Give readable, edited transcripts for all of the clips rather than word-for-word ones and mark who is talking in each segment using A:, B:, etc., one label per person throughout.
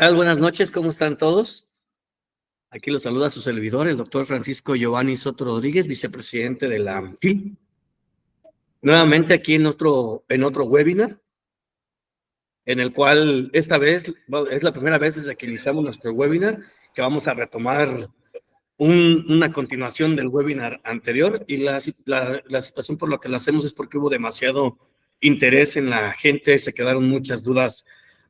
A: tal? Buenas noches, ¿cómo están todos? Aquí los saluda su servidor, el doctor Francisco Giovanni Soto Rodríguez, vicepresidente de la AMFIL. Nuevamente aquí en otro webinar, en el cual esta vez es la primera vez desde que iniciamos nuestro webinar que vamos a retomar una continuación del webinar anterior, y la situación por la que lo hacemos es porque hubo demasiado interés en la gente, se quedaron muchas dudas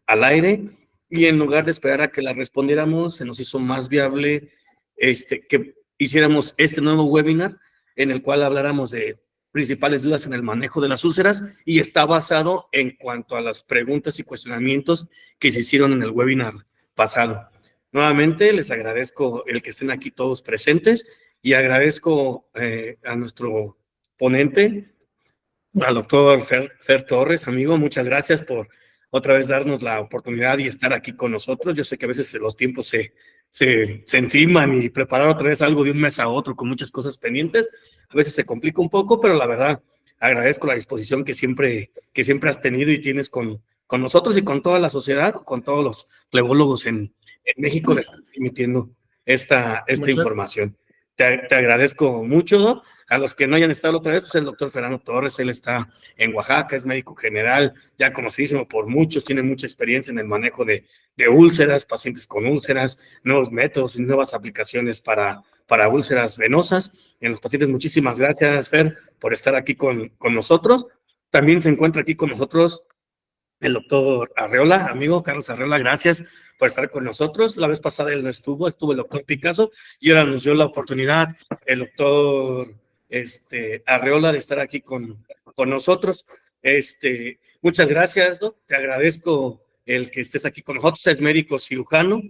A: al aire, y en lugar de esperar a que las respondiéramos, se nos hizo más viable que hiciéramos este nuevo webinar en el cual habláramos de principales dudas en el manejo de las úlceras, y está basado en cuanto a las preguntas y cuestionamientos que se hicieron en el webinar pasado. Nuevamente les agradezco el que estén aquí todos presentes, y agradezco a nuestro ponente, al doctor Fer Torres. Amigo, muchas gracias por otra vez darnos la oportunidad y estar aquí con nosotros. Yo sé que a veces los tiempos se enciman, y preparar otra vez algo de un mes a otro con muchas cosas pendientes, a veces se complica un poco, pero la verdad agradezco la disposición que siempre has tenido y tienes con nosotros y con toda la sociedad, con todos los flebólogos en México, emitiendo esta información. Te agradezco mucho. A los que no hayan estado otra vez, pues el doctor Fernando Torres, él está en Oaxaca, es médico general, ya conocidísimo por muchos, tiene mucha experiencia en el manejo de úlceras, pacientes con úlceras, nuevos métodos y nuevas aplicaciones para úlceras venosas en los pacientes. Muchísimas gracias, Fer, por estar aquí con nosotros. También se encuentra aquí con nosotros el doctor Arreola, amigo Carlos Arreola, gracias por estar con nosotros. La vez pasada él no estuvo el doctor Picasso, y ahora nos dio la oportunidad el doctor Arreola de estar aquí con nosotros. Muchas gracias, Doc. Te agradezco el que estés aquí con nosotros. Es médico cirujano,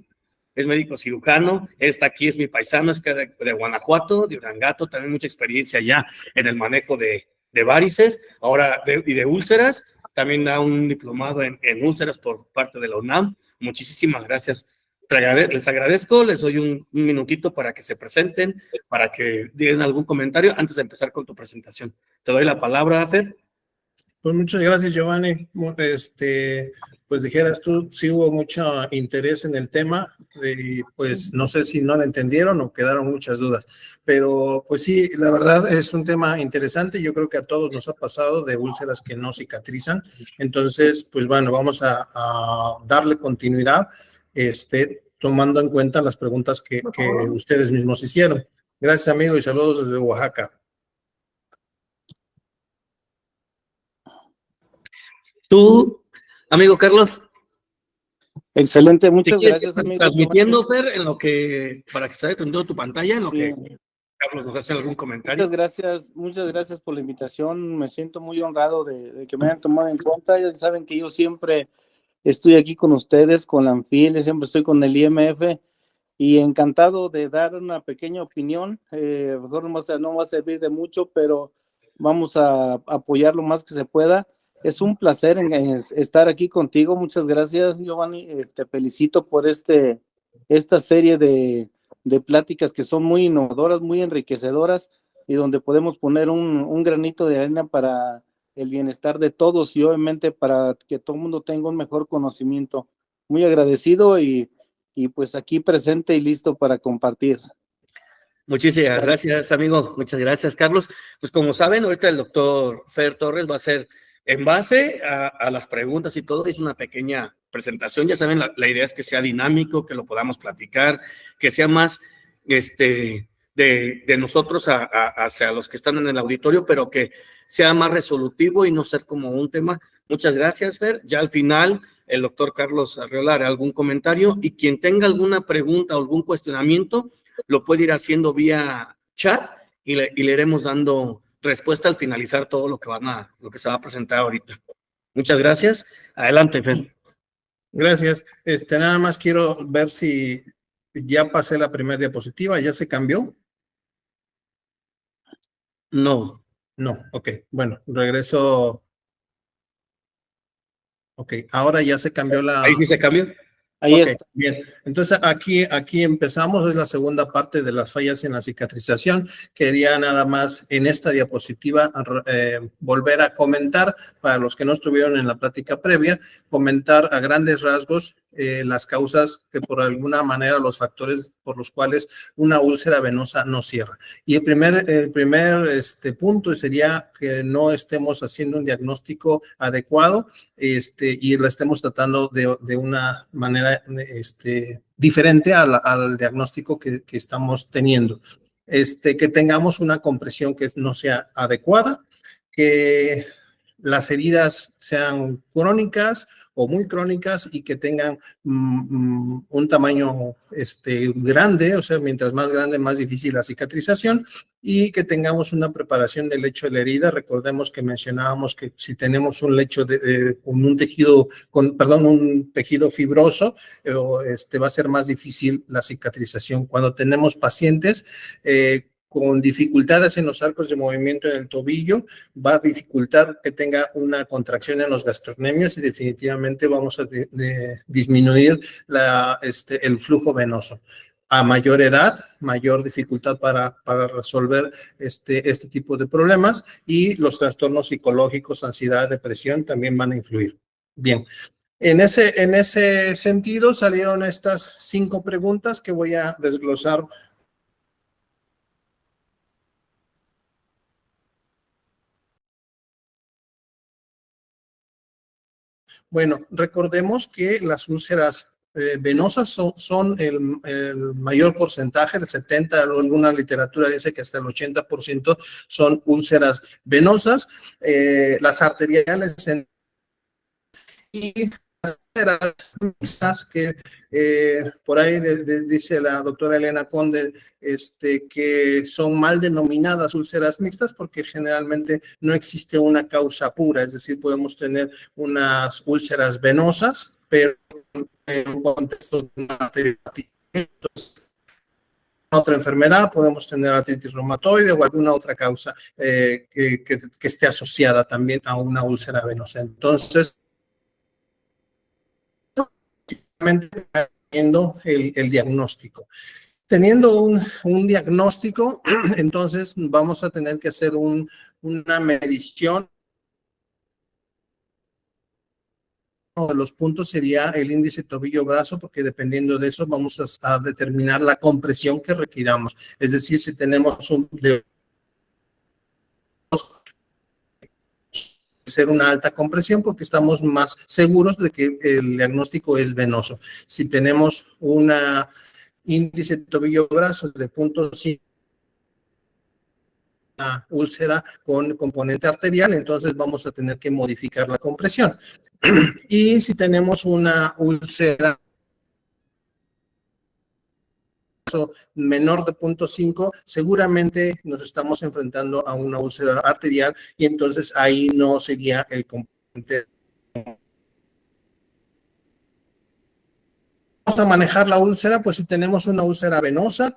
A: está aquí, es mi paisano, es de Guanajuato, de Urangato, también mucha experiencia ya en el manejo de varices, ahora y de úlceras. También da un diplomado en úlceras por parte de la UNAM. Muchísimas gracias. Les agradezco, les doy un minutito para que se presenten, para que digan algún comentario antes de empezar con tu presentación. Te doy la palabra, Fer.
B: Pues muchas gracias, Giovanni. Pues dijeras tú, sí hubo mucho interés en el tema, y pues no sé si no lo entendieron o quedaron muchas dudas, pero pues sí, la verdad es un tema interesante. Yo creo que a todos nos ha pasado de úlceras que no cicatrizan. Entonces, pues bueno, vamos a darle continuidad, tomando en cuenta las preguntas que ustedes mismos hicieron. Gracias, amigo, y saludos desde Oaxaca.
A: Tú, amigo Carlos.
C: Excelente, muchas gracias, amigo.
A: Transmitiendo, Fer, para que se vaya atendiendo tu pantalla, en lo que Carlos nos hace algún comentario.
C: Muchas gracias por la invitación. Me siento muy honrado de que me hayan tomado en cuenta. Ya saben que yo siempre estoy aquí con ustedes, con la AMFIL, siempre estoy con el IMF, y encantado de dar una pequeña opinión. Mejor no va a servir de mucho, pero vamos a apoyar lo más que se pueda. Es un placer estar aquí contigo. Muchas gracias, Giovanni. Te felicito por esta serie de pláticas que son muy innovadoras, muy enriquecedoras, y donde podemos poner un granito de arena para el bienestar de todos, y obviamente para que todo el mundo tenga un mejor conocimiento. Muy agradecido, y pues aquí presente y listo para compartir.
A: Muchísimas gracias, amigo. Muchas gracias, Carlos. Pues como saben, ahorita el doctor Fer Torres va a hacer, en base a las preguntas y todo, es una pequeña presentación. Ya saben, la idea es que sea dinámico, que lo podamos platicar, que sea más de nosotros hacia los que están en el auditorio, pero que sea más resolutivo y no ser como un tema. Muchas gracias, Fer. Ya al final, el doctor Carlos Arreola hará algún comentario, y quien tenga alguna pregunta o algún cuestionamiento, lo puede ir haciendo vía chat, y le iremos dando respuesta al finalizar todo lo que se va a presentar ahorita. Muchas gracias. Adelante, Fer.
B: Gracias. Nada más quiero ver si ya pasé la primera diapositiva. ¿Ya se cambió?
A: No.
B: No, ok. Bueno, regreso. Ok, ahora ya se cambió la...
A: Ahí sí se cambió.
C: Ahí
B: okay,
C: está.
B: Bien, entonces aquí empezamos, es la segunda parte de las fallas en la cicatrización. Quería nada más en esta diapositiva volver a comentar, para los que no estuvieron en la plática previa, comentar a grandes rasgos las causas que por alguna manera, los factores por los cuales una úlcera venosa no cierra. Y el primer punto sería que no estemos haciendo un diagnóstico adecuado y la estemos tratando de una manera diferente al diagnóstico que estamos teniendo. Que tengamos una compresión que no sea adecuada, que las heridas sean crónicas o muy crónicas y que tengan un tamaño grande, o sea, mientras más grande, más difícil la cicatrización, y que tengamos una preparación del lecho de la herida. Recordemos que mencionábamos que si tenemos un lecho con un tejido, un tejido fibroso, va a ser más difícil la cicatrización. Cuando tenemos pacientes con dificultades en los arcos de movimiento en el tobillo, va a dificultar que tenga una contracción en los gastrocnemios y definitivamente vamos a disminuir el flujo venoso. A mayor edad, mayor dificultad para resolver este tipo de problemas, y los trastornos psicológicos, ansiedad, depresión también van a influir. Bien, en ese sentido salieron estas 5 preguntas que voy a desglosar. Bueno, recordemos que las úlceras venosas son el mayor porcentaje, del 70%, alguna literatura dice que hasta el 80% son úlceras venosas. Las arteriales y las úlceras mixtas, que por ahí dice la doctora Elena Conde que son mal denominadas úlceras mixtas porque generalmente no existe una causa pura, es decir, podemos tener unas úlceras venosas, pero en un contexto de una arteritis, otra enfermedad, podemos tener artritis reumatoide o alguna otra causa que esté asociada también a una úlcera venosa. Entonces, teniendo el diagnóstico. Teniendo un diagnóstico, entonces vamos a tener que hacer una medición. Uno de los puntos sería el índice tobillo-brazo, porque dependiendo de eso vamos a determinar la compresión que requiramos. Es decir, si tenemos ser una alta compresión porque estamos más seguros de que el diagnóstico es venoso. Si tenemos una índice tobillo-brazo de 0.5, una úlcera con componente arterial, entonces vamos a tener que modificar la compresión. Y si tenemos una úlcera menor de 0.5, seguramente nos estamos enfrentando a una úlcera arterial y entonces ahí no sería el componente. Vamos a manejar la úlcera, pues si tenemos una úlcera venosa,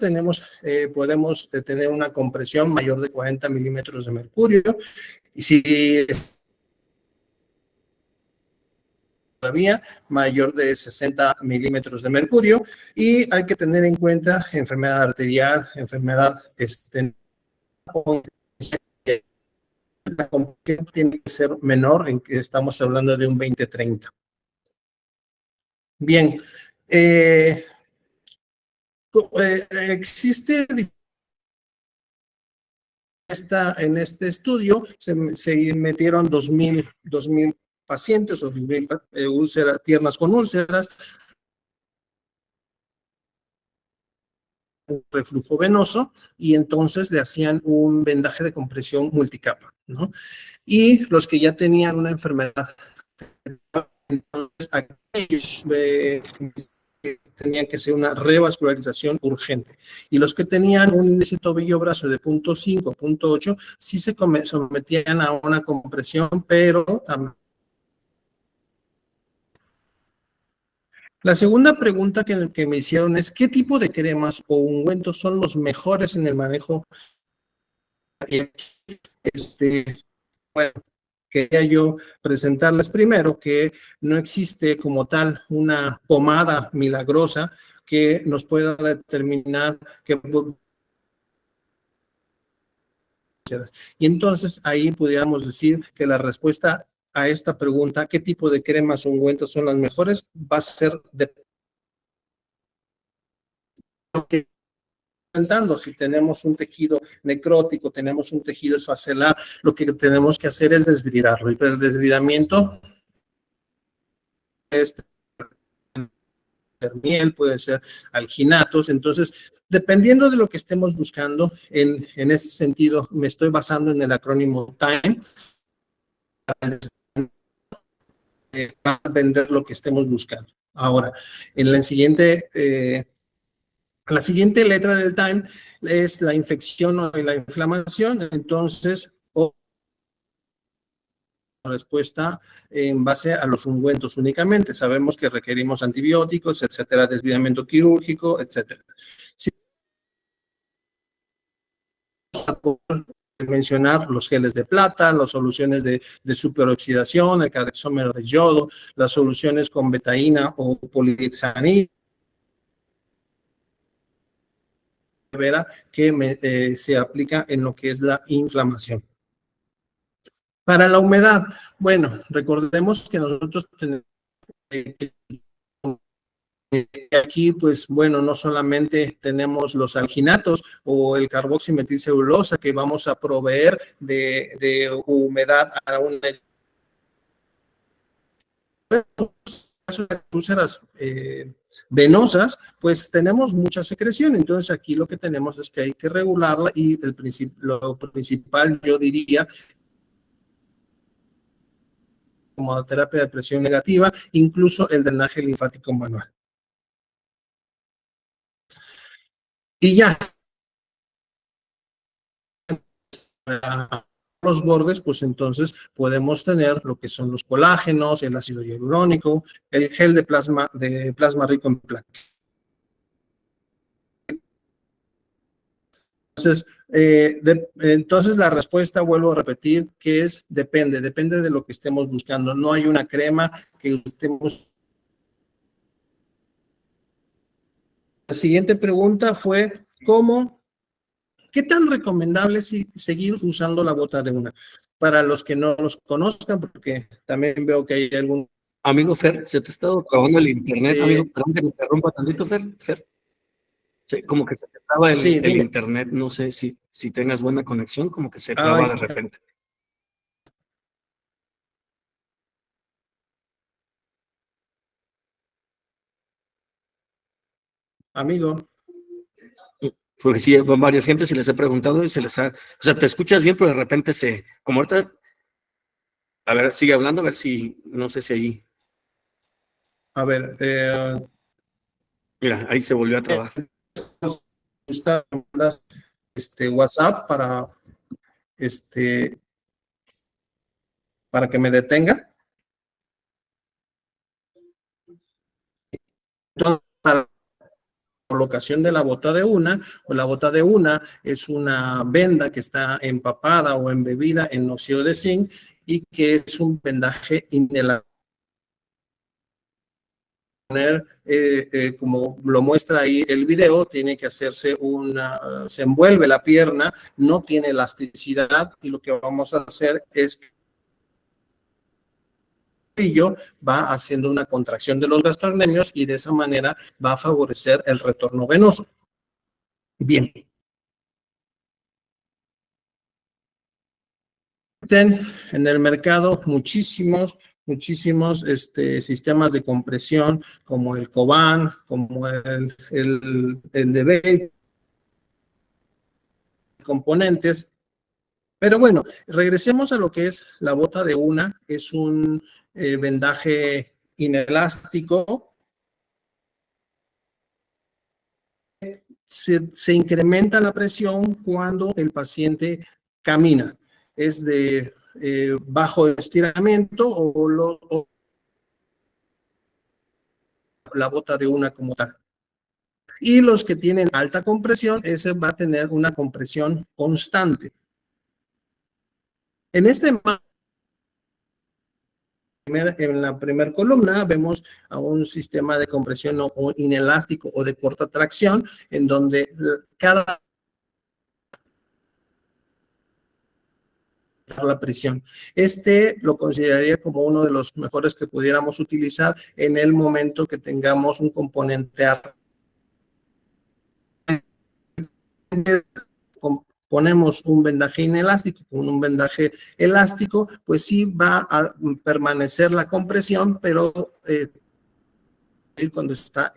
B: podemos tener una compresión mayor de 40 milímetros de mercurio, y si todavía mayor de 60 milímetros de mercurio, y hay que tener en cuenta enfermedad arterial, enfermedad la compresión tiene que ser menor, en que estamos hablando de un 20-30. Bien, existe en este estudio, se metieron 2,000 pacientes o 2,000 piernas con úlceras, un reflujo venoso, y entonces le hacían un vendaje de compresión multicapa, ¿no? Y los que ya tenían una enfermedad, entonces aquellos tenían que ser una revascularización urgente. Y los que tenían un índice tobillo-brazo de 0.5, 0.8, sí se sometían a una compresión, pero también. La segunda pregunta que me hicieron es, ¿qué tipo de cremas o ungüentos son los mejores en el manejo? Bueno, quería yo presentarles primero que no existe como tal una pomada milagrosa que nos pueda determinar que. Y entonces ahí pudiéramos decir que la respuesta a esta pregunta, ¿qué tipo de cremas o ungüentos son las mejores? Va a ser de lo que presentando. Si tenemos un tejido necrótico, tenemos un tejido esfacelar, lo que tenemos que hacer es desbridarlo. Y para el desbridamiento, puede ser miel, puede ser alginatos. Entonces, dependiendo de lo que estemos buscando, en ese sentido, me estoy basando en el acrónimo TIME para vender lo que estemos buscando. Ahora, en la siguiente letra del TIME es la infección o la inflamación. Entonces, respuesta en base a los ungüentos únicamente. Sabemos que requerimos antibióticos, etcétera, desviamiento quirúrgico, etcétera. Si mencionar los geles de plata, las soluciones de superoxidación, el cardaxómero de yodo, las soluciones con betaína o polihexanil, que se aplica en lo que es la inflamación. Para la humedad, bueno, recordemos que nosotros tenemos aquí, pues bueno, no solamente tenemos los alginatos o el carboximetilcelulosa que vamos a proveer de humedad a una úlceras venosas, pues tenemos mucha secreción. Entonces aquí lo que tenemos es que hay que regularla y lo principal, yo diría, como terapia de presión negativa, incluso el drenaje linfático manual. Y ya, los bordes, pues entonces podemos tener lo que son los colágenos, el ácido hialurónico, el gel de plasma rico en placa. Entonces la respuesta, vuelvo a repetir, que es depende de lo que estemos buscando. No hay una crema que estemos. La siguiente pregunta fue, ¿qué tan recomendable es seguir usando la bota de una? Para los que no los conozcan, porque también veo que hay algún...
A: Amigo Fer, se te ha estado trabando el internet, amigo, perdón que te interrumpa tantito, Fer. Sí, como que se te traba el internet, no sé si tengas buena conexión, como que se traba de repente.
B: Amigo.
A: Porque sí, van varias gente, se les he preguntado y se les ha... O sea, te escuchas bien, pero de repente como ahorita... A ver, sigue hablando, a ver si... No sé si ahí...
B: A ver,
A: mira, ahí se volvió a trabar.
B: WhatsApp para que me detenga. Entonces, para la colocación de la bota de una, o la bota de una es una venda que está empapada o embebida en óxido de zinc y que es un vendaje inelástico. Como lo muestra ahí el video, tiene que hacerse se envuelve la pierna, no tiene elasticidad y lo que vamos a hacer es va haciendo una contracción de los gastrocnemios y de esa manera va a favorecer el retorno venoso. Bien. En el mercado muchísimos sistemas de compresión como el Coban, como el de Bell, componentes. Pero bueno, regresemos a lo que es la bota de una. Es un vendaje inelástico. Se incrementa la presión cuando el paciente camina. Es de bajo estiramiento o la bota de una como tal. Y los que tienen alta compresión, ese va a tener una compresión constante. En la primera columna vemos a un sistema de compresión o inelástico o de corta tracción, en donde cada la presión. Lo consideraría como uno de los mejores que pudiéramos utilizar en el momento que tengamos un componente ponemos un vendaje inelástico con un vendaje elástico, pues sí va a permanecer la compresión, pero cuando está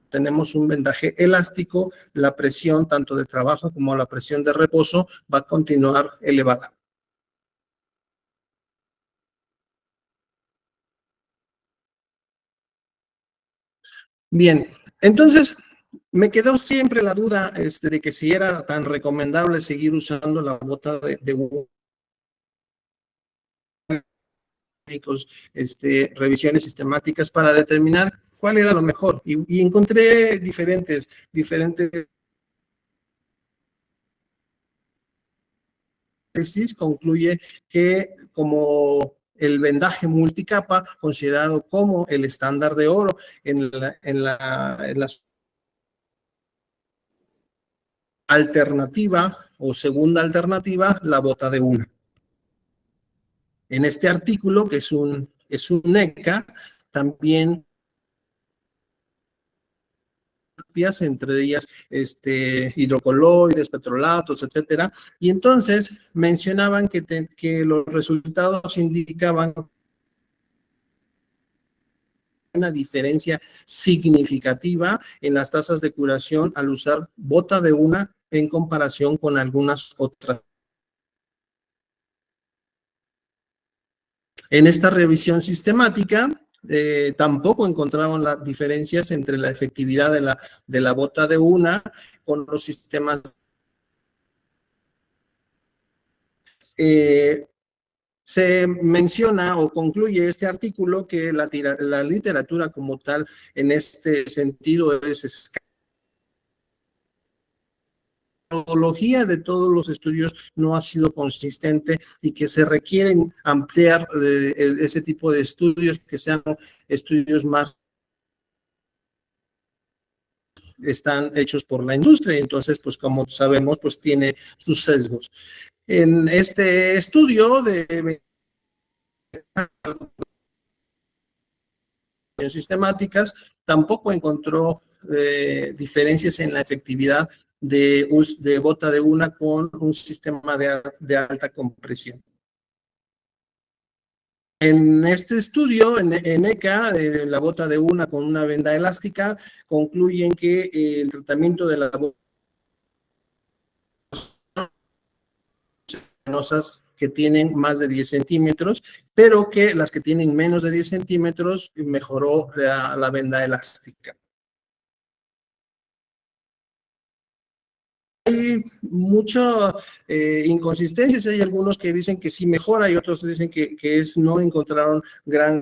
B: tenemos un vendaje elástico, la presión tanto de trabajo como la presión de reposo va a continuar elevada. Bien, entonces me quedó siempre la duda de que si era tan recomendable seguir usando la bota de revisiones sistemáticas para determinar cuál era lo mejor. Y encontré diferentes tesis, concluye que como el vendaje multicapa, considerado como el estándar de oro en la alternativa o segunda alternativa, la bota de una. En este artículo, que es un NECA, también entre ellas hidrocoloides, petrolatos, etcétera, y entonces mencionaban que los resultados indicaban una diferencia significativa en las tasas de curación al usar bota de una en comparación con algunas otras. En esta revisión sistemática, tampoco encontraron las diferencias entre la efectividad de la bota de una con los sistemas. Se menciona o concluye este artículo que la literatura como tal en este sentido es la metodología de todos los estudios no ha sido consistente y que se requieren ampliar ese tipo de estudios, que sean estudios más están hechos por la industria, entonces pues como sabemos pues tiene sus sesgos. En este estudio de sistemáticas tampoco encontró diferencias en la efectividad de bota de una con un sistema de alta compresión. En este estudio, en ECA, la bota de una con una venda elástica, concluyen que el tratamiento de la bota que tienen más de 10 centímetros, pero que las que tienen menos de 10 centímetros mejoró la venda elástica. Hay muchas inconsistencias, hay algunos que dicen que sí mejora y otros dicen que no encontraron gran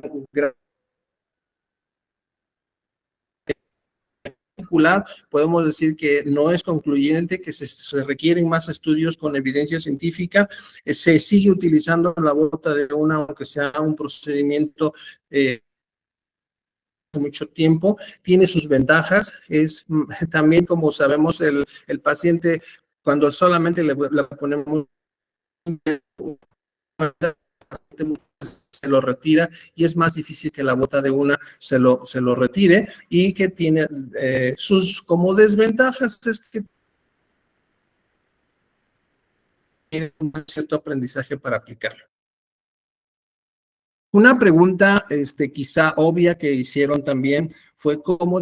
B: podemos decir que no es concluyente, que se requieren más estudios con evidencia científica. Se sigue utilizando la bota de una, aunque sea un procedimiento mucho tiempo, tiene sus ventajas. Es también, como sabemos, el paciente, cuando solamente le ponemos se lo retira y es más difícil que la bota de una se lo retire, y que tiene sus como desventajas es que tiene un cierto aprendizaje para aplicarlo. Una pregunta quizá obvia que hicieron también fue cómo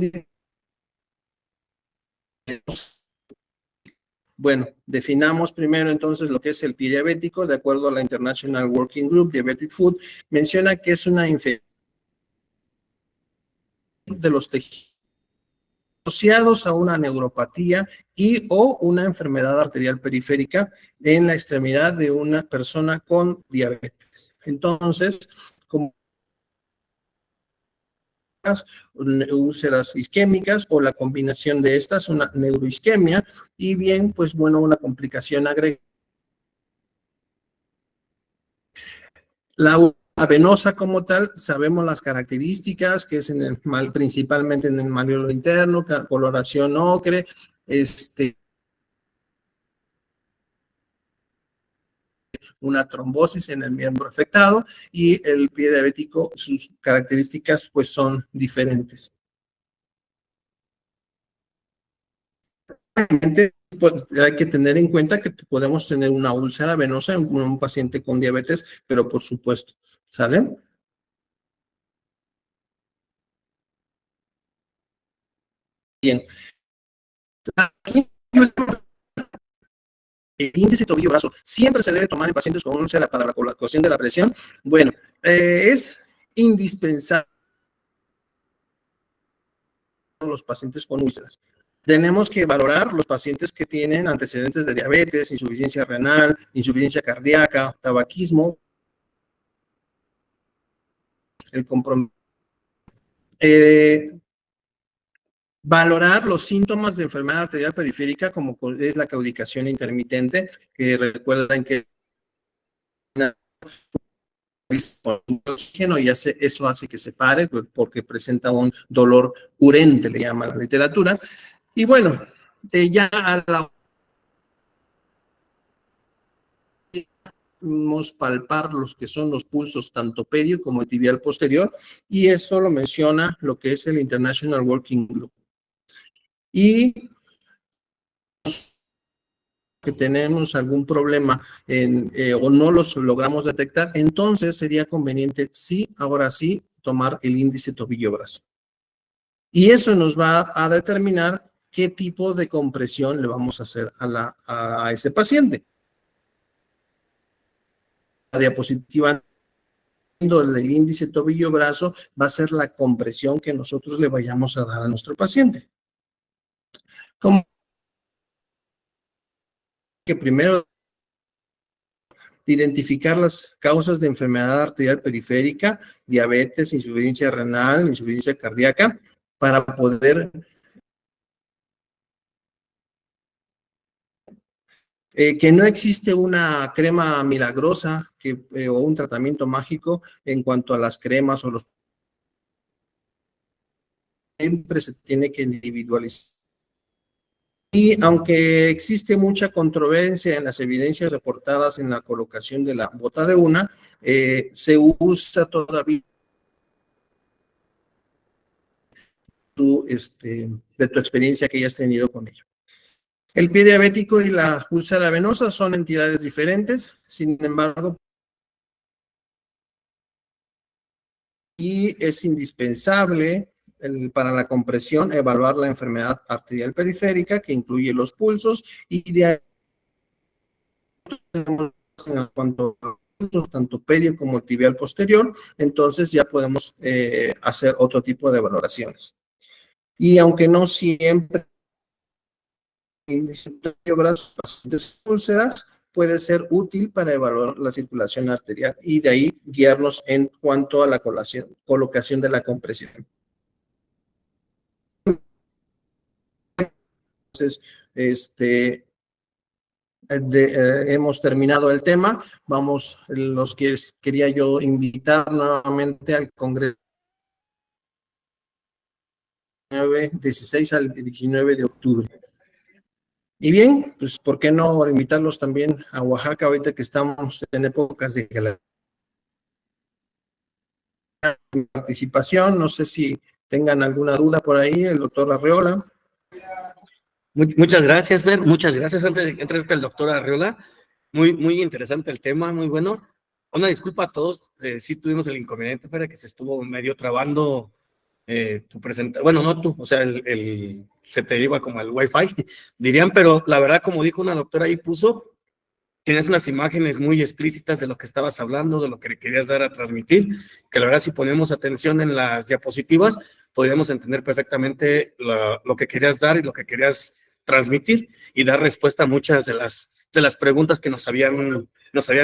B: bueno, definamos primero entonces lo que es el pie diabético, de acuerdo a la International Working Group Diabetic Food, menciona que es una infección de los tejidos asociados a una neuropatía y o una enfermedad arterial periférica en la extremidad de una persona con diabetes. Entonces, como úlceras isquémicas o la combinación de estas, una neuroisquemia, y bien, pues bueno, una complicación agregada. La venosa como tal, sabemos las características, que es principalmente en el malleolo interno, coloración ocre, una trombosis en el miembro afectado, y el pie diabético, sus características pues son diferentes. Pues, hay que tener en cuenta que podemos tener una úlcera venosa en un paciente con diabetes, pero por supuesto, ¿sale? Bien. Aquí, el índice tobillo-brazo siempre se debe tomar en pacientes con úlcera para la colocación de la presión. Bueno, es indispensable los pacientes con úlceras. Tenemos que valorar los pacientes que tienen antecedentes de diabetes, insuficiencia renal, insuficiencia cardíaca, tabaquismo, el compromiso. Valorar los síntomas de enfermedad arterial periférica, como es la claudicación intermitente, que recuerdan que oxígeno, y eso hace que se pare porque presenta un dolor urente, le llama la literatura. Y bueno, ya a la palpar los que son los pulsos tanto pedio como tibial posterior, y eso lo menciona lo que es el International Working Group. Y que tenemos algún problema o no los logramos detectar, entonces sería conveniente, sí, ahora sí, tomar el índice tobillo-brazo. Y eso nos va a determinar qué tipo de compresión le vamos a hacer a ese paciente. La diapositiva del índice tobillo-brazo va a ser la compresión que nosotros le vayamos a dar a nuestro paciente. Como que primero identificar las causas de enfermedad arterial periférica, diabetes, insuficiencia renal, insuficiencia cardíaca, para poder que no existe una crema milagrosa o un tratamiento mágico en cuanto a las cremas o los... Siempre se tiene que individualizar. Y aunque existe mucha controversia en las evidencias reportadas en la colocación de la bota de una, se usa todavía de tu experiencia que hayas tenido con ello. El pie diabético y la úlcera venosa son entidades diferentes, sin embargo, y es indispensable para la compresión evaluar la enfermedad arterial periférica, que incluye los pulsos, y de ahí en cuanto a tanto pedio como tibial posterior, entonces ya podemos hacer otro tipo de valoraciones. Y aunque no siempre pacientes úlceras, puede ser útil para evaluar la circulación arterial y de ahí guiarnos en cuanto a la colocación de la compresión. Entonces, hemos terminado el tema. Vamos, los que quería yo invitar nuevamente al Congreso 16 al 19 de octubre. Y bien, pues, ¿por qué no invitarlos también a Oaxaca ahorita que estamos en épocas de participación? No sé si tengan alguna duda por ahí, el doctor Arreola.
A: Muchas gracias, Fer. Muchas gracias. Antes de entrar el doctor Arreola, muy interesante el tema, muy bueno. Una disculpa a todos, sí tuvimos el inconveniente, Fer, que se estuvo medio trabando tu presentación. Bueno, no tú, o sea, se te iba como el Wi-Fi, dirían, pero la verdad, como dijo una doctora ahí, tienes unas imágenes muy explícitas de lo que estabas hablando, de lo que querías dar a transmitir, que la verdad, si ponemos atención en las diapositivas, podríamos entender perfectamente lo que querías dar y lo que querías transmitir y dar respuesta a muchas de las preguntas que nos habían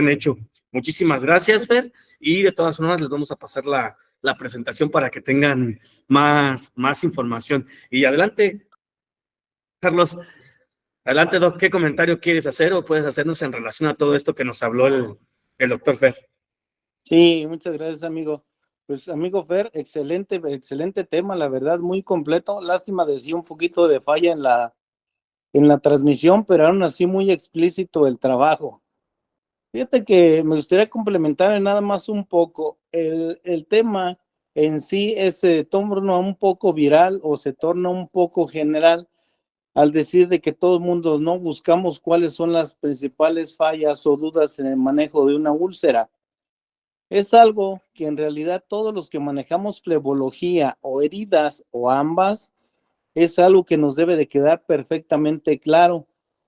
A: hecho. Muchísimas gracias, Fer, y de todas formas les vamos a pasar la presentación para que tengan más información. Y adelante, Carlos. Adelante, Doc, ¿qué comentario quieres hacer o puedes hacernos en relación a todo esto que nos habló el doctor Fer?
C: Sí, muchas gracias, amigo. Pues, amigo Fer, excelente tema, la verdad, muy completo. Lástima de sí un poquito de falla en la transmisión, pero aún así muy explícito el trabajo. Fíjate que me gustaría complementar nada más un poco. El tema en sí se torna un poco viral o se torna un poco general al decir de que todo el mundo no buscamos cuáles son las principales fallas o dudas en el manejo de una úlcera. Es algo que en realidad todos los que manejamos flebología o heridas o ambas, es algo que nos debe de quedar perfectamente claro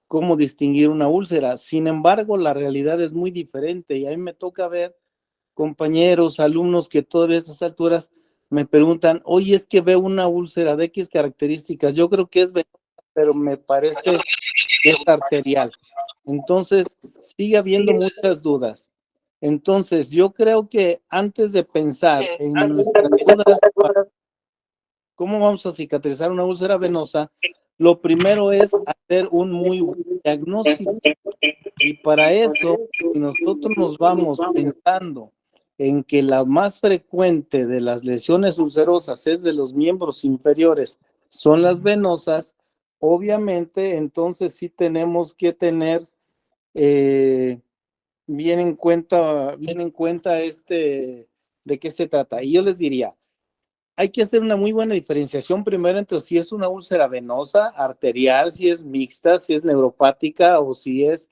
C: cómo distinguir una úlcera. Sin embargo, la realidad es muy diferente y a mí me toca ver compañeros, alumnos que todavía a esas alturas me preguntan, oye, es que veo una úlcera de X características, yo creo que es venosa, pero me parece que es arterial. Entonces, sigue habiendo muchas dudas. Entonces, yo creo que antes de pensar en nuestras dudas, ¿cómo vamos a cicatrizar una úlcera venosa? Lo primero es hacer un muy buen diagnóstico. Y para eso, si nosotros nos vamos pensando en que la más frecuente de las lesiones ulcerosas es de los miembros inferiores, son las venosas, obviamente entonces sí tenemos que tener bien en cuenta de qué se trata. Y yo les diría, hay que hacer una muy buena diferenciación primero entre si es una úlcera venosa, arterial, si es mixta, si es neuropática o si es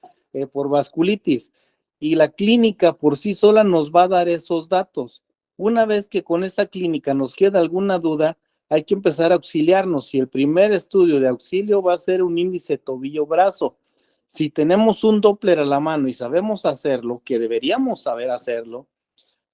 C: por vasculitis. Y la clínica por sí sola nos va a dar esos datos. Una vez que con esa clínica nos queda alguna duda, hay que empezar a auxiliarnos. Y el primer estudio de auxilio va a ser un índice tobillo-brazo. Si tenemos un Doppler a la mano y sabemos hacerlo, que deberíamos saber hacerlo,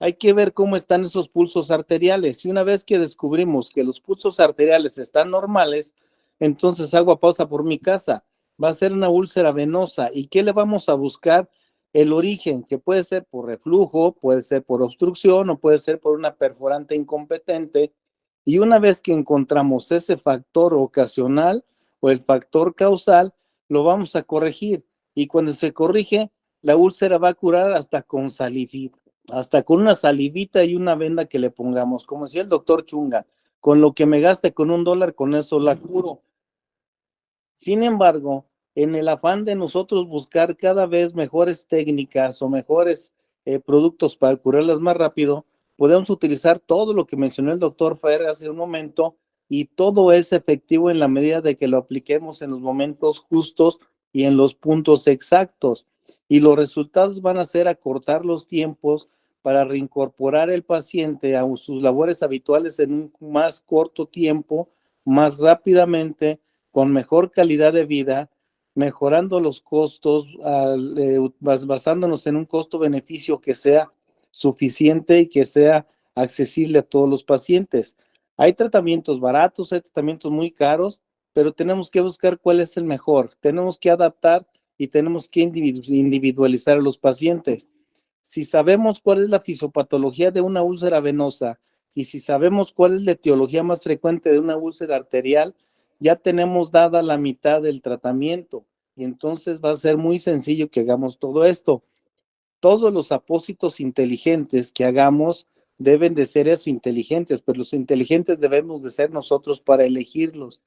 C: hay que ver cómo están esos pulsos arteriales. Y una vez que descubrimos que los pulsos arteriales están normales, entonces hago pausa por mi casa. Va a ser una úlcera venosa. ¿Y qué le vamos a buscar? El origen, que puede ser por reflujo, puede ser por obstrucción o puede ser por una perforante incompetente. Y una vez que encontramos ese factor ocasional o el factor causal, lo vamos a corregir. Y cuando se corrige, la úlcera va a curar hasta con salivita, hasta con una salivita y una venda que le pongamos, como decía el doctor Chunga, con lo que me gaste con $1, con eso la curo. Sin embargo, en el afán de nosotros buscar cada vez mejores técnicas o mejores productos para curarlas más rápido, podemos utilizar todo lo que mencionó el doctor Fer hace un momento y todo es efectivo en la medida de que lo apliquemos en los momentos justos y en los puntos exactos. Y los resultados van a ser acortar los tiempos para reincorporar el paciente a sus labores habituales en un más corto tiempo, más rápidamente, con mejor calidad de vida, mejorando los costos, basándonos en un costo-beneficio que sea suficiente y que sea accesible a todos los pacientes. Hay tratamientos baratos, hay tratamientos muy caros, pero tenemos que buscar cuál es el mejor. Tenemos que adaptar y tenemos que individualizar a los pacientes. Si sabemos cuál es la fisiopatología de una úlcera venosa y si sabemos cuál es la etiología más frecuente de una úlcera arterial, ya tenemos dada la mitad del tratamiento y entonces va a ser muy sencillo que hagamos todo esto. Todos los apósitos inteligentes que hagamos deben de ser eso, inteligentes, pero los inteligentes debemos de ser nosotros para elegirlos.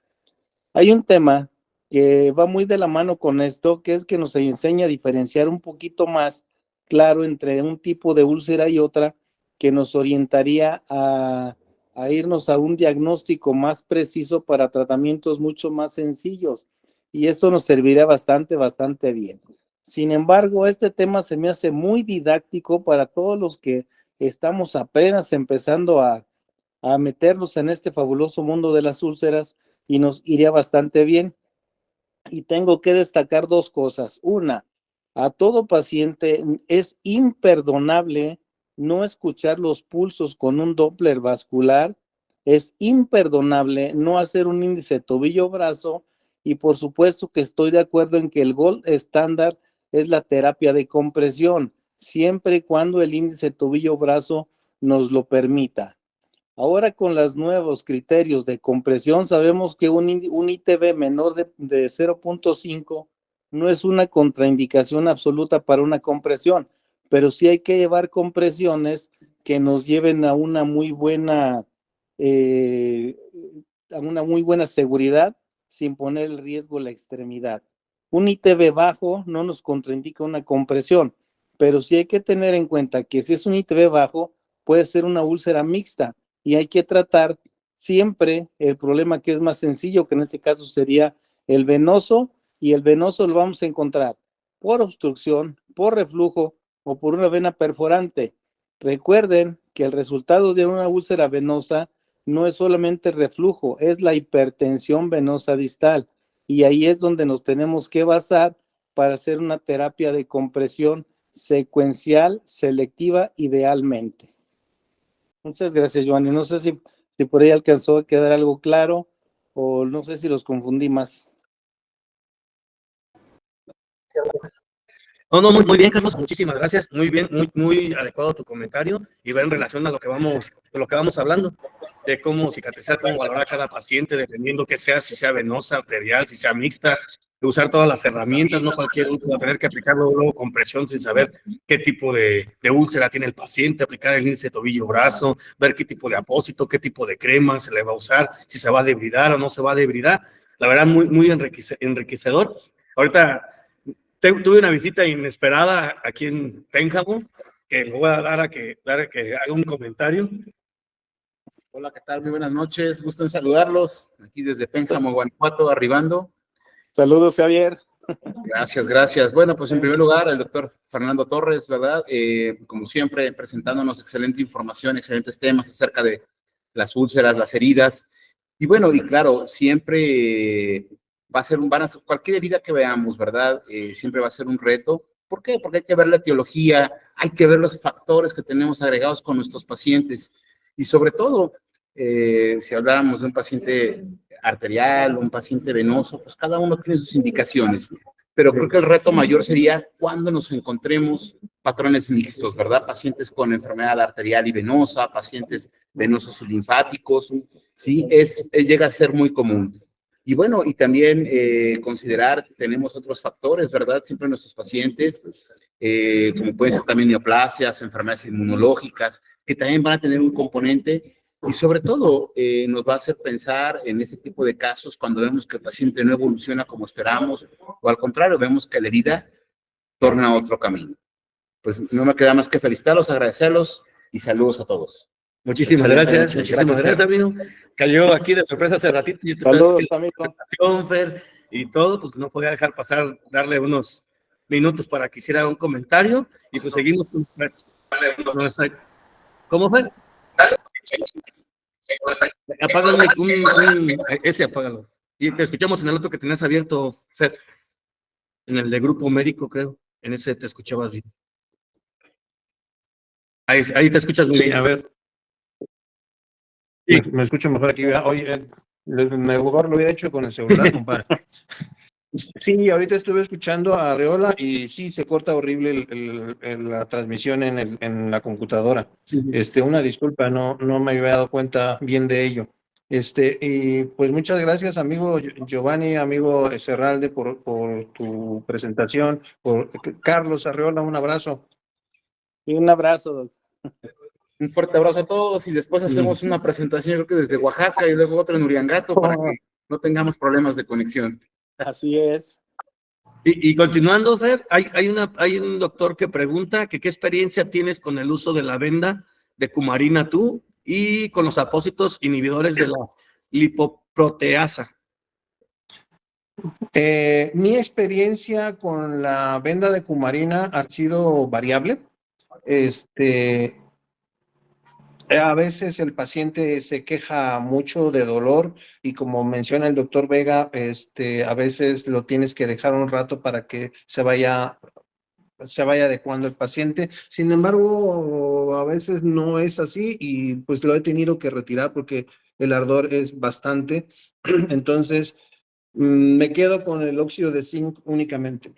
C: Hay un tema que va muy de la mano con esto, que es que nos enseña a diferenciar un poquito más claro entre un tipo de úlcera y otra, que nos orientaría a irnos a un diagnóstico más preciso para tratamientos mucho más sencillos. Y eso nos serviría bastante, bastante bien. Sin embargo, este tema se me hace muy didáctico para todos los que estamos apenas empezando a meternos en este fabuloso mundo de las úlceras y nos iría bastante bien. Y tengo que destacar dos cosas. Una, a todo paciente es imperdonable no escuchar los pulsos con un Doppler vascular, es imperdonable no hacer un índice tobillo-brazo y por supuesto que estoy de acuerdo en que el gold estándar es la terapia de compresión, siempre y cuando el índice tobillo-brazo nos lo permita. Ahora con los nuevos criterios de compresión sabemos que un ITB menor de 0.5 no es una contraindicación absoluta para una compresión, pero sí hay que llevar compresiones que nos lleven eh, a una muy buena seguridad sin poner en riesgo la extremidad. Un ITB bajo no nos contraindica una compresión, pero sí hay que tener en cuenta que si es un ITB bajo, puede ser una úlcera mixta y hay que tratar siempre el problema que es más sencillo, que en este caso sería el venoso, y el venoso lo vamos a encontrar por obstrucción, por reflujo o por una vena perforante. Recuerden que el resultado de una úlcera venosa no es solamente reflujo, es la hipertensión venosa distal, y ahí es donde nos tenemos que basar para hacer una terapia de compresión secuencial, selectiva, idealmente. Muchas gracias, Giovanni. No sé si por ahí alcanzó a quedar algo claro o no sé si los confundí más.
A: No, muy bien, Carlos, muchísimas gracias. Muy bien, muy adecuado tu comentario y va en relación a lo que vamos hablando, de cómo cicatrizar, cómo valorar a cada paciente, dependiendo que sea, si sea venosa, arterial, si sea mixta, de usar todas las herramientas, no cualquier úlcera, tener que aplicarlo luego con presión sin saber qué tipo de úlcera tiene el paciente, aplicar el índice tobillo-brazo, ver qué tipo de apósito, qué tipo de crema se le va a usar, si se va a debridar o no se va a debridar. La verdad, muy enriquecedor. Ahorita tuve una visita inesperada aquí en Pénjamo, que le voy a dar a que haga un comentario.
D: Hola, ¿qué tal? Muy buenas noches, gusto en saludarlos, aquí desde Pénjamo, Guanajuato, arribando.
C: Saludos, Javier.
D: Gracias. Bueno, pues en primer lugar, el doctor Fernando Torres, ¿verdad? Como siempre, presentándonos excelente información, excelentes temas acerca de las úlceras, las heridas. Y bueno, y claro, siempre cualquier herida que veamos, ¿verdad? Siempre va a ser un reto. ¿Por qué? Porque hay que ver la etiología, hay que ver los factores que tenemos agregados con nuestros pacientes. Y sobre todo, si habláramos de un paciente arterial, un paciente venoso, pues cada uno tiene sus indicaciones. Pero creo que el reto mayor sería cuando nos encontremos patrones mixtos, ¿verdad? Pacientes con enfermedad arterial y venosa, pacientes venosos y linfáticos, ¿sí? Llega a ser muy común. Y bueno, y también considerar que tenemos otros factores, ¿verdad? Siempre nuestros pacientes, como pueden ser también neoplasias, enfermedades inmunológicas, que también van a tener un componente y sobre todo nos va a hacer pensar en este tipo de casos cuando vemos que el paciente no evoluciona como esperamos o al contrario, vemos que la herida torna a otro camino. Pues no me queda más que felicitarlos, agradecerlos y saludos a todos.
A: Muchísimas gracias, amigo. Cayó aquí de sorpresa hace ratito. Yo te
C: Saludos,
A: amigo. Fer, y todo, pues no podía dejar pasar, darle unos minutos para que hiciera un comentario y pues seguimos con Fer. ¿Cómo, Fer? Apágame ese apágalo. Y te escuchamos en el otro que tenías abierto, Fer. En el de grupo médico, creo. En ese te escuchabas bien. Ahí te escuchas muy bien.
B: Sí, a ver. Sí. Me escucho mejor aquí. Oye, mejor lo hubiera hecho con el celular, compadre. Sí, ahorita estuve escuchando a Arreola y sí, se corta horrible la transmisión en la computadora. Sí. Una disculpa, no me había dado cuenta bien de ello. Y pues muchas gracias, amigo Giovanni, amigo Serralde, por tu presentación. Carlos Arreola, un abrazo.
C: Y un abrazo, doctor.
D: Un fuerte abrazo a todos y después hacemos una presentación, creo que desde Oaxaca y luego otra en Uriangato para que no tengamos problemas de conexión.
C: Así es.
A: Y continuando, Fer, hay un doctor que pregunta que qué experiencia tienes con el uso de la venda de cumarina tú y con los apósitos inhibidores de la lipoproteasa.
B: Mi experiencia con la venda de cumarina ha sido variable. A veces el paciente se queja mucho de dolor y como menciona el doctor Vega, a veces lo tienes que dejar un rato para que se vaya adecuando el paciente. Sin embargo, a veces no es así y pues lo he tenido que retirar porque el ardor es bastante. Entonces, me quedo con el óxido de zinc únicamente.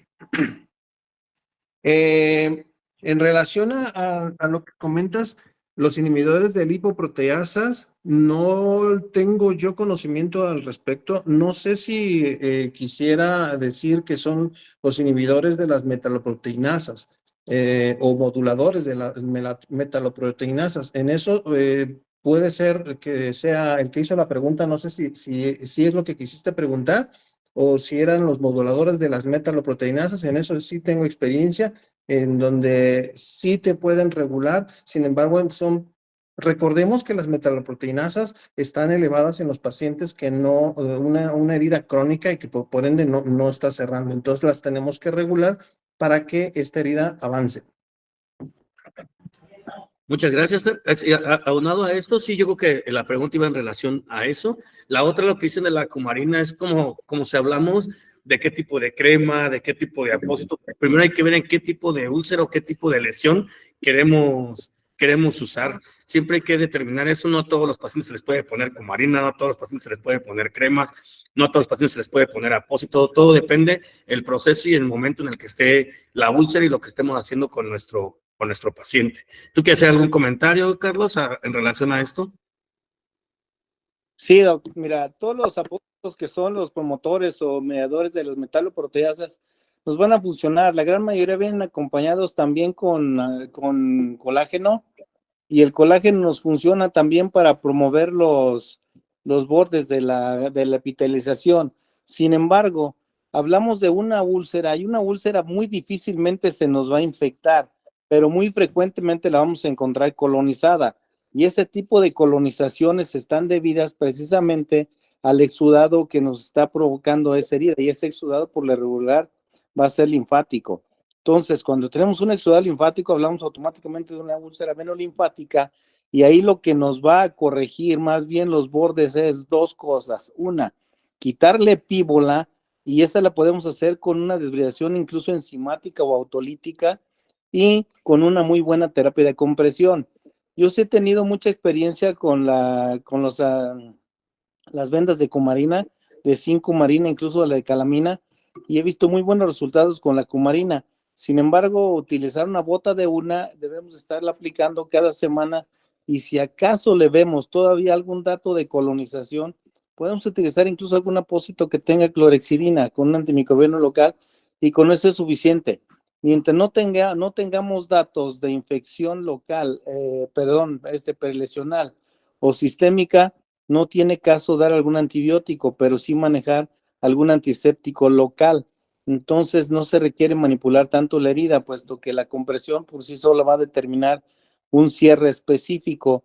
B: En relación a lo que comentas, los inhibidores de lipoproteasas, no tengo yo conocimiento al respecto. No sé si quisiera decir que son los inhibidores de las metaloproteinasas o moduladores de las metaloproteinasas. En eso puede ser que sea el que hizo la pregunta. No sé si es lo que quisiste preguntar. o si eran los moduladores de las metaloproteinasas. En eso sí tengo experiencia, en donde sí te pueden regular. Sin embargo, recordemos que las metaloproteinasas están elevadas en los pacientes que no, una herida crónica y que por ende no está cerrando. Entonces las tenemos que regular para que esta herida avance.
A: Muchas gracias, Fer. Aunado a esto, sí, yo creo que la pregunta iba en relación a eso. La otra, lo que dicen de la cumarina, es como si hablamos de qué tipo de crema, de qué tipo de apósito. Primero hay que ver en qué tipo de úlcera o qué tipo de lesión queremos usar. Siempre hay que determinar eso. No a todos los pacientes se les puede poner cumarina, no a todos los pacientes se les puede poner cremas, no a todos los pacientes se les puede poner apósito. Todo depende del proceso y el momento en el que esté la úlcera y lo que estemos haciendo con nuestro paciente. ¿Tú quieres hacer algún comentario, Carlos, en relación a esto?
C: Sí, doc, mira, todos los apósitos que son los promotores o mediadores de los metaloproteasas nos van a funcionar. La gran mayoría vienen acompañados también con colágeno, y el colágeno nos funciona también para promover los bordes de la epitelización. Sin embargo, hablamos de una úlcera, y una úlcera muy difícilmente se nos va a infectar, pero muy frecuentemente la vamos a encontrar colonizada. Y ese tipo de colonizaciones están debidas precisamente al exudado que nos está provocando esa herida, y ese exudado por lo regular va a ser linfático. Entonces, cuando tenemos un exudado linfático, hablamos automáticamente de una úlcera venolinfática, y ahí lo que nos va a corregir más bien los bordes es dos cosas. Una, quitarle epíbola, y esa la podemos hacer con una desbridación incluso enzimática o autolítica, y con una muy buena terapia de compresión. Yo sí he tenido mucha experiencia con las vendas de cumarina, de zinc cumarina, incluso de la de calamina, y he visto muy buenos resultados con la cumarina. Sin embargo, utilizar una bota de una, debemos estarla aplicando cada semana, y si acaso le vemos todavía algún dato de colonización, podemos utilizar incluso algún apósito que tenga clorexidina con un antimicrobiano local, y con eso es suficiente. Mientras no tengamos datos de infección local, prelesional o sistémica, no tiene caso dar algún antibiótico, pero sí manejar algún antiséptico local. Entonces no se requiere manipular tanto la herida, puesto que la compresión por sí sola va a determinar un cierre específico.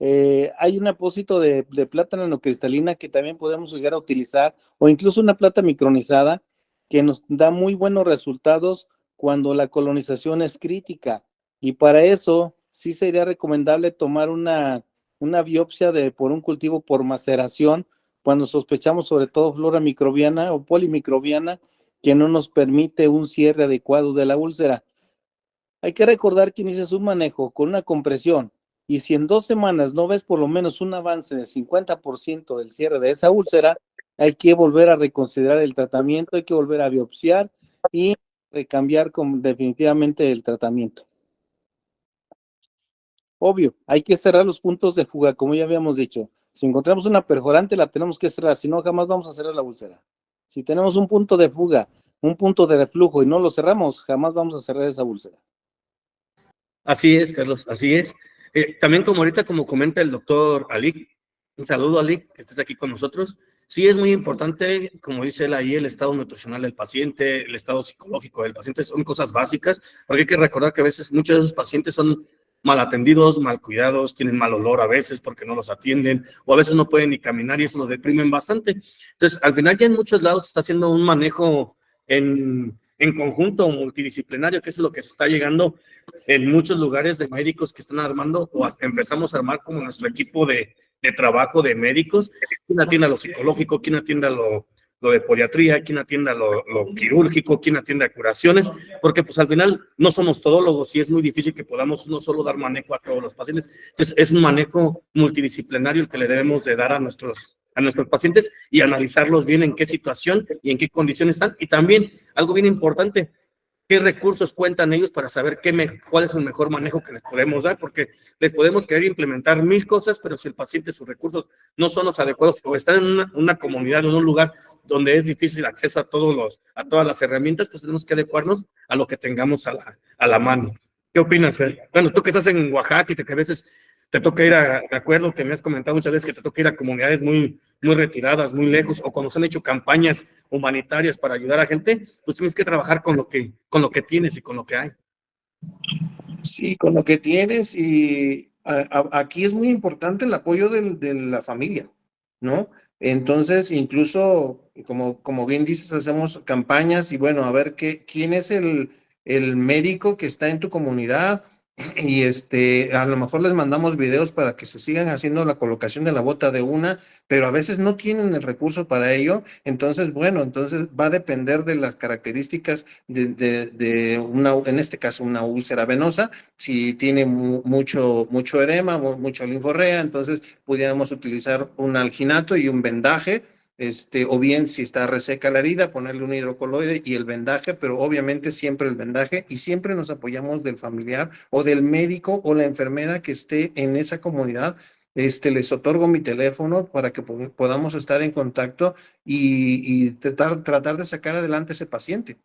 C: Hay un apósito de plata nanocristalina que también podemos llegar a utilizar, o incluso una plata micronizada, que nos da muy buenos resultados cuando la colonización es crítica. Y para eso sí sería recomendable tomar una biopsia por un cultivo por maceración, cuando sospechamos sobre todo flora microbiana o polimicrobiana, que no nos permite un cierre adecuado de la úlcera. Hay que recordar que inicias un manejo con una compresión, y si en 2 semanas no ves por lo menos un avance del 50% del cierre de esa úlcera, hay que volver a reconsiderar el tratamiento, hay que volver a biopsiar y recambiar definitivamente el tratamiento. Obvio, hay que cerrar los puntos de fuga, como ya habíamos dicho. Si encontramos una perforante, la tenemos que cerrar, si no, jamás vamos a cerrar la úlcera. Si tenemos un punto de fuga, un punto de reflujo y no lo cerramos, jamás vamos a cerrar esa úlcera.
A: Así es, Carlos, así es. También como comenta el doctor Ali, un saludo, Ali, que estés aquí con nosotros. Sí es muy importante, como dice él ahí, el estado nutricional del paciente, el estado psicológico del paciente, son cosas básicas, porque hay que recordar que a veces muchos de esos pacientes son mal atendidos, mal cuidados, tienen mal olor a veces porque no los atienden, o a veces no pueden ni caminar y eso los deprimen bastante. Entonces, al final ya en muchos lados se está haciendo un manejo en conjunto multidisciplinario, que es lo que se está llegando en muchos lugares de médicos que están armando, o empezamos a armar como nuestro equipo de trabajo de médicos, quien atienda lo psicológico, quien atienda lo de podiatría, quien atienda lo quirúrgico, quien atienda curaciones, porque pues al final no somos todólogos y es muy difícil que podamos no solo dar manejo a todos los pacientes. Entonces es un manejo multidisciplinario el que le debemos de dar a nuestros pacientes, y analizarlos bien en qué situación y en qué condiciones están. Y también algo bien importante, qué recursos cuentan ellos para saber cuál es el mejor manejo que les podemos dar, porque les podemos querer implementar 1000 cosas, pero si el paciente, sus recursos no son los adecuados, o están en una comunidad o en un lugar donde es difícil acceso a todas las herramientas, pues tenemos que adecuarnos a lo que tengamos a la mano. ¿Qué opinas, Fer? Bueno, tú que estás en Oaxaca y que a veces te toca ir de acuerdo que me has comentado muchas veces que te toca ir a comunidades muy retiradas, muy lejos, o cuando se han hecho campañas humanitarias para ayudar a gente, pues tienes que trabajar con lo que tienes y con lo que hay.
B: Sí, con lo que tienes y aquí es muy importante el apoyo de la familia, ¿no? Entonces, incluso, como bien dices, hacemos campañas y bueno, a ver quién es el médico que está en tu comunidad y a lo mejor les mandamos videos para que se sigan haciendo la colocación de la bota de una, pero a veces no tienen el recurso para ello. Entonces, bueno, entonces va a depender de las características de una, en este caso, una úlcera venosa. Si tiene mucho edema, mucho linforrea, entonces pudiéramos utilizar un alginato y un vendaje, o bien si está reseca la herida, ponerle un hidrocoloide y el vendaje, pero obviamente siempre el vendaje y siempre nos apoyamos del familiar o del médico o la enfermera que esté en esa comunidad. Les otorgo mi teléfono para que podamos estar en contacto y tratar de sacar adelante ese paciente.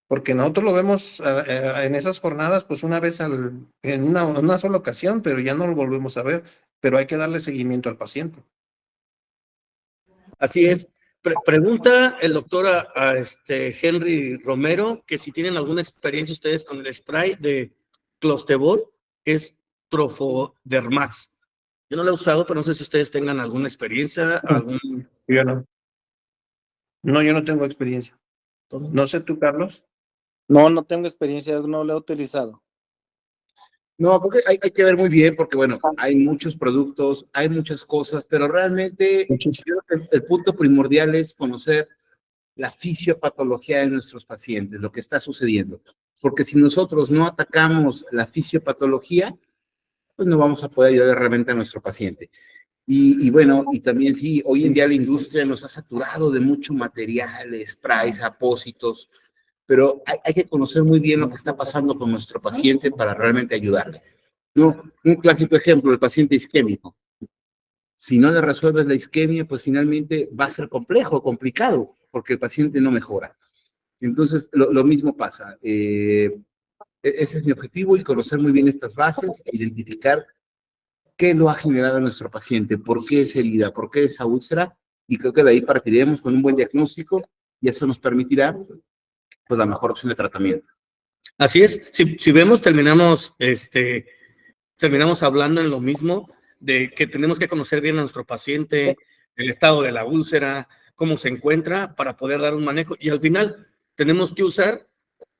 B: Porque nosotros lo vemos en esas jornadas, pues una vez en una sola ocasión, pero ya no lo volvemos a ver, pero hay que darle seguimiento al paciente.
A: Así es. Pregunta el doctor a Henry Romero que si tienen alguna experiencia ustedes con el spray de Clostebol, que es Trofodermax. Yo no lo he usado, pero no sé si ustedes tengan alguna experiencia,
B: Yo no. No, yo no tengo experiencia. No sé tú, Carlos.
C: No tengo experiencia, no lo he utilizado.
D: No, porque hay que ver muy bien, porque bueno, hay muchos productos, hay muchas cosas, pero realmente yo creo que el punto primordial es conocer la fisiopatología de nuestros pacientes, lo que está sucediendo. Porque si nosotros no atacamos la fisiopatología, pues no vamos a poder ayudar realmente a nuestro paciente. Y bueno, y también sí, hoy en día la industria nos ha saturado de mucho material, sprays, apósitos, pero hay que conocer muy bien lo que está pasando con nuestro paciente para realmente ayudarle. No, un clásico ejemplo, el paciente isquémico. Si no le resuelves la isquemia, pues finalmente va a ser complejo, complicado, porque el paciente no mejora. Entonces, lo mismo pasa. Ese es mi objetivo, y conocer muy bien estas bases, identificar qué lo ha generado a nuestro paciente, por qué esa herida, por qué esa úlcera, y creo que de ahí partiremos con un buen diagnóstico, y eso nos permitirá pues la mejor opción de tratamiento.
A: Así es. Si vemos, terminamos hablando en lo mismo, de que tenemos que conocer bien a nuestro paciente, el estado de la úlcera, cómo se encuentra, para poder dar un manejo, y al final tenemos que usar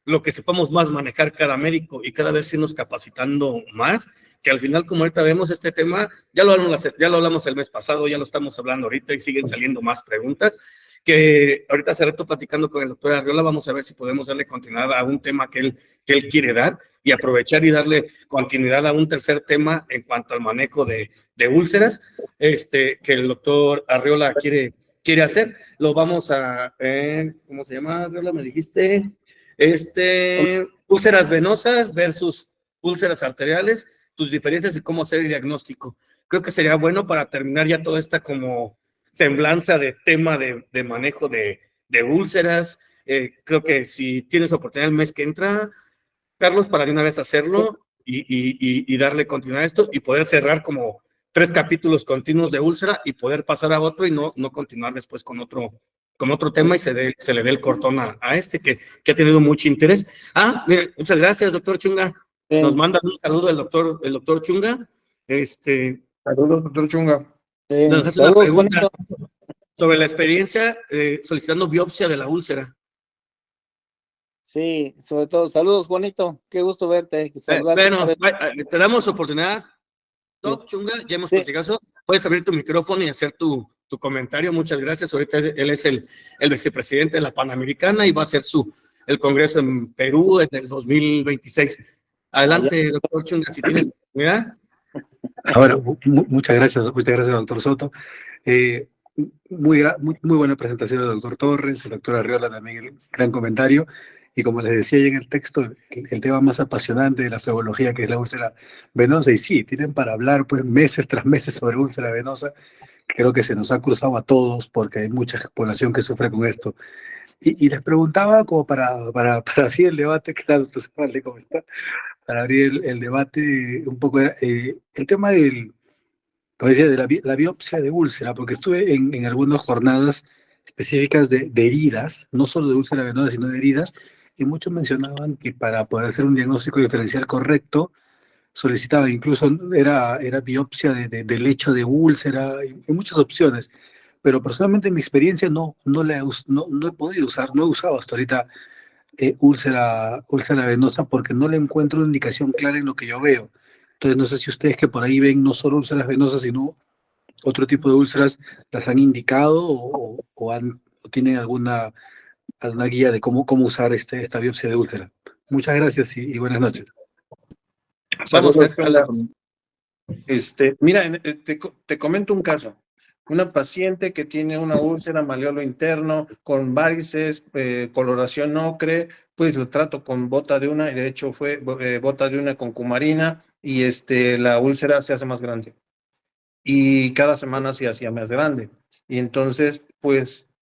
A: lo que sepamos más manejar cada médico y cada vez irnos capacitando más, que al final, como ahorita vemos este tema, ya lo hablamos el mes pasado, ya lo estamos hablando ahorita y siguen saliendo más preguntas, que ahorita hace rato platicando con el doctor Arriola, vamos a ver si podemos darle continuidad a un tema que él quiere dar y aprovechar y darle continuidad a un tercer tema en cuanto al manejo de úlceras, que el doctor Arriola quiere hacer. Lo vamos a, ¿cómo se llama, Arriola? Me dijiste, úlceras venosas versus úlceras arteriales, tus diferencias y cómo hacer el diagnóstico. Creo que sería bueno para terminar ya toda esta como semblanza de tema de manejo de úlceras. Creo que si tienes oportunidad el mes que entra, Carlos, para de una vez hacerlo y darle continuidad a esto y poder cerrar como 3 capítulos continuos de úlcera y poder pasar a otro y no continuar después con otro tema y se le dé el cortón a que ha tenido mucho interés. Mira, muchas gracias, doctor Chunga. Nos manda un saludo el doctor Chunga.
B: Saludos, doctor Chunga.
A: Nos hace una pregunta sobre la experiencia solicitando biopsia de la úlcera.
C: Sí, sobre todo, saludos, Juanito, qué gusto verte.
A: Bueno, te damos oportunidad, Doc Chunga, ya hemos platicado, puedes abrir tu micrófono y hacer tu comentario, muchas gracias. Ahorita él es el vicepresidente de la Panamericana y va a hacer el congreso en Perú en el 2026. Adelante, doctor Chunga, si tienes oportunidad.
E: Ahora, muchas gracias, doctor Soto. Muy buena presentación del doctor Torres, el doctor Arriola también, el gran comentario. Y como les decía ya en el texto, el tema más apasionante de la flebología, que es la úlcera venosa, y sí, tienen para hablar pues meses tras meses sobre úlcera venosa. Creo que se nos ha cruzado a todos porque hay mucha población que sufre con esto. Y les preguntaba, como para abrir el debate, ¿qué tal, doctor Zavalde? ¿Cómo está? para abrir el debate un poco, el tema como decía, de la biopsia de úlcera, porque estuve en algunas jornadas específicas de heridas, no solo de úlcera venosa, sino de heridas, y muchos mencionaban que para poder hacer un diagnóstico diferencial correcto, solicitaba incluso, era biopsia del lecho de úlcera, y muchas opciones, pero personalmente en mi experiencia no he podido usar, no he usado hasta ahorita úlcera venosa porque no le encuentro una indicación clara en lo que yo veo. Entonces, no sé si ustedes que por ahí ven no solo úlceras venosas, sino otro tipo de úlceras, las han indicado o tienen alguna guía de cómo usar esta biopsia de úlcera. Muchas gracias y buenas noches.
A: Vamos,
B: Saludos,
A: Fer,
B: Chela. Mira, te comento un caso. Una paciente que tiene una úlcera maleolo interno con varices, coloración ocre, pues lo trato con bota de una, y de hecho fue bota de una con cumarina, y la úlcera se hace más grande. Y cada semana se hacía más grande. Y entonces, pues,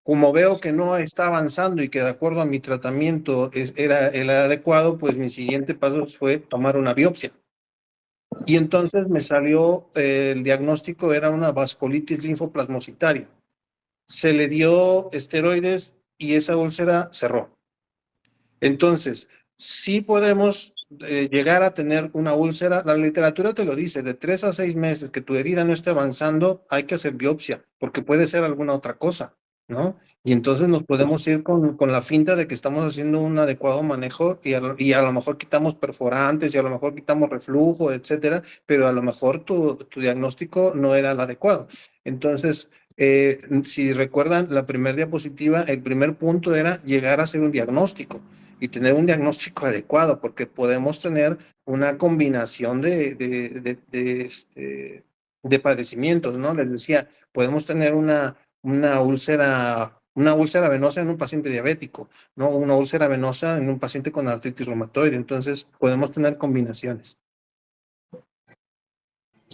B: como veo que no está avanzando y que de acuerdo a mi tratamiento era el adecuado, pues mi siguiente paso fue tomar una biopsia. Y entonces me salió, el diagnóstico era una vasculitis linfoplasmocitaria. Se le dio esteroides y esa úlcera cerró. Entonces, sí podemos llegar a tener una úlcera. La literatura te lo dice, de 3 a 6 meses que tu herida no esté avanzando, hay que hacer biopsia, porque puede ser alguna otra cosa, ¿no? Y entonces nos podemos ir con la finta de que estamos haciendo un adecuado manejo y a lo mejor quitamos perforantes y a lo mejor quitamos reflujo, etcétera, pero a lo mejor tu diagnóstico no era el adecuado. Entonces, si recuerdan la primera diapositiva, el primer punto era llegar a hacer un diagnóstico y tener un diagnóstico adecuado, porque podemos tener una combinación de padecimientos, ¿no? Les decía, podemos tener una úlcera venosa en un paciente diabético, ¿no? Una úlcera venosa en un paciente con artritis reumatoide. Entonces, podemos tener combinaciones.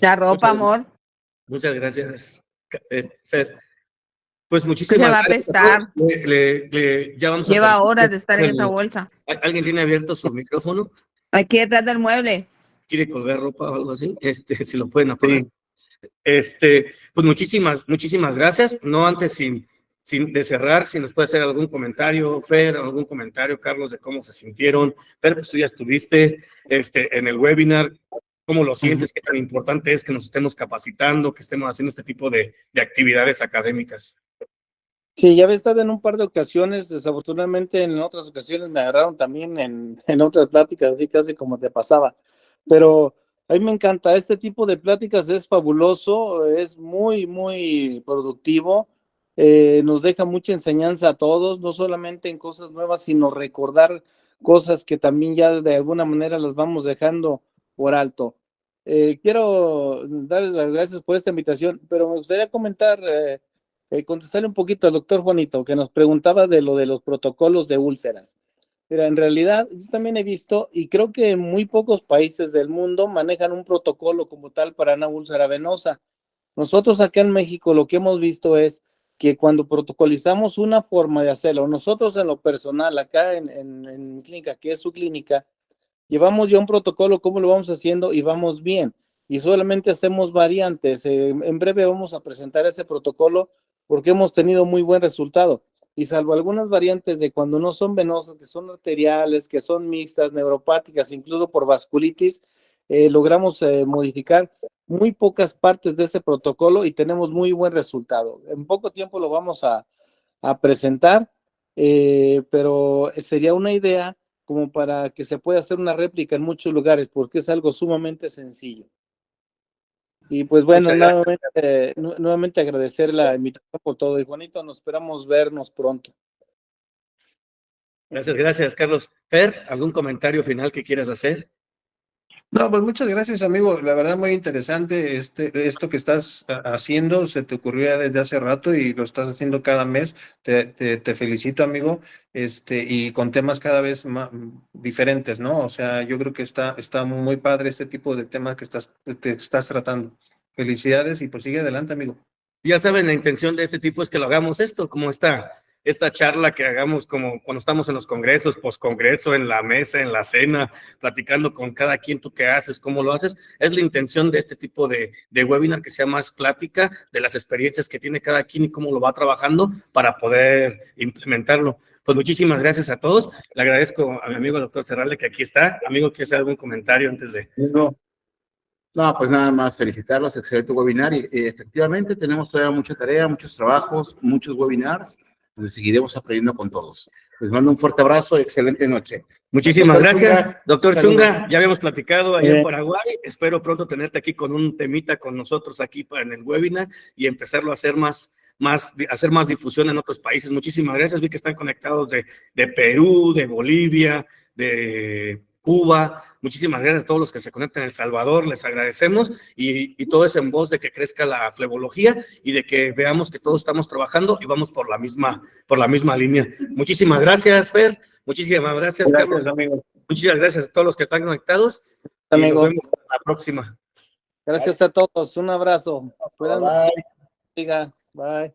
F: La ropa, amor,
A: Muchas gracias, Fer. Pues
F: que
A: muchísimas
F: se va a
A: gracias.
F: apestar.
A: Ya vamos a
F: Lleva
A: terminar.
F: horas de estar en esa bolsa.
A: ¿Alguien tiene abierto su micrófono?
F: Aquí detrás del mueble.
A: ¿Quiere colgar ropa o algo así? Si lo pueden apagar. Pues muchísimas gracias. No antes sin de cerrar, si nos puede hacer algún comentario, Fer, algún comentario, Carlos, de cómo se sintieron. Fer, pues tú ya estuviste en el webinar. ¿Cómo lo sientes? ¿Qué tan importante es que nos estemos capacitando, que estemos haciendo este tipo de actividades académicas?
C: Sí, ya había estado en un par de ocasiones, desafortunadamente en otras ocasiones me agarraron también en otras pláticas, así casi como te pasaba, pero a mí me encanta, este tipo de pláticas es fabuloso, es muy productivo, nos deja mucha enseñanza a todos, no solamente en cosas nuevas, sino recordar cosas que también ya de alguna manera las vamos dejando por alto. Quiero darles las gracias por esta invitación, pero me gustaría comentar... contestarle un poquito al doctor Juanito, que nos preguntaba de lo de los protocolos de úlceras. Mira, en realidad, yo también he visto, y creo que en muy pocos países del mundo manejan un protocolo como tal para una úlcera venosa. Nosotros acá en México lo que hemos visto es que cuando protocolizamos una forma de hacerlo, nosotros en lo personal, acá en mi clínica, que es su clínica, llevamos ya un protocolo, cómo lo vamos haciendo y vamos bien. Y solamente hacemos variantes. En breve vamos a presentar ese protocolo porque hemos tenido muy buen resultado. Y salvo algunas variantes de cuando no son venosas, que son arteriales, que son mixtas, neuropáticas, incluso por vasculitis, logramos modificar muy pocas partes de ese protocolo y tenemos muy buen resultado. En poco tiempo lo vamos a presentar, pero sería una idea como para que se pueda hacer una réplica en muchos lugares, porque es algo sumamente sencillo. Y pues bueno, nuevamente agradecer la invitación por todo. Y Juanito, nos esperamos vernos pronto.
A: Gracias, Carlos. Fer, ¿algún comentario final que quieras hacer?
B: No, pues muchas gracias, amigo. La verdad, muy interesante esto que estás haciendo. Se te ocurrió ya desde hace rato y lo estás haciendo cada mes. Te felicito, amigo. Y con temas cada vez más diferentes, ¿no? O sea, yo creo que está muy padre este tipo de temas que te estás tratando. Felicidades y pues sigue adelante, amigo.
A: Ya saben, la intención de este tipo es que lo hagamos esto, como esta charla que hagamos como cuando estamos en los congresos, poscongreso, en la mesa, en la cena, platicando con cada quien, tú qué haces, cómo lo haces. Es la intención de este tipo de webinar, que sea más plática de las experiencias que tiene cada quien y cómo lo va trabajando para poder implementarlo. Pues muchísimas gracias a todos. Le agradezco a mi amigo el doctor Serralde que aquí está. Amigo, ¿quiere hacer algún comentario antes de...?
D: No, pues nada más felicitarlos, excelente webinar y efectivamente tenemos todavía mucha tarea, muchos trabajos, muchos webinars, donde seguiremos aprendiendo con todos. Les mando un fuerte abrazo, excelente noche.
A: Muchísimas
D: Doctor
A: gracias,
D: Chunga,
A: doctor
D: saludos.
A: Chunga. Ya habíamos platicado allá en Paraguay. Espero pronto tenerte aquí con un temita con nosotros aquí en el webinar y empezarlo a hacer hacer más difusión en otros países. Muchísimas gracias. Vi que están conectados de Perú, de Bolivia, de Cuba. Muchísimas gracias a todos los que se conectan en El Salvador. Les agradecemos y todo es en voz de que crezca la flebología y de que veamos que todos estamos trabajando y vamos por la misma línea. Muchísimas gracias, Fer. Muchísimas gracias, Carlos.
C: Amigo.
A: Muchísimas gracias a todos los que están conectados. Y
C: Amigo.
A: nos vemos la próxima.
C: Gracias a todos. Un abrazo.
D: Bye.
C: Bye.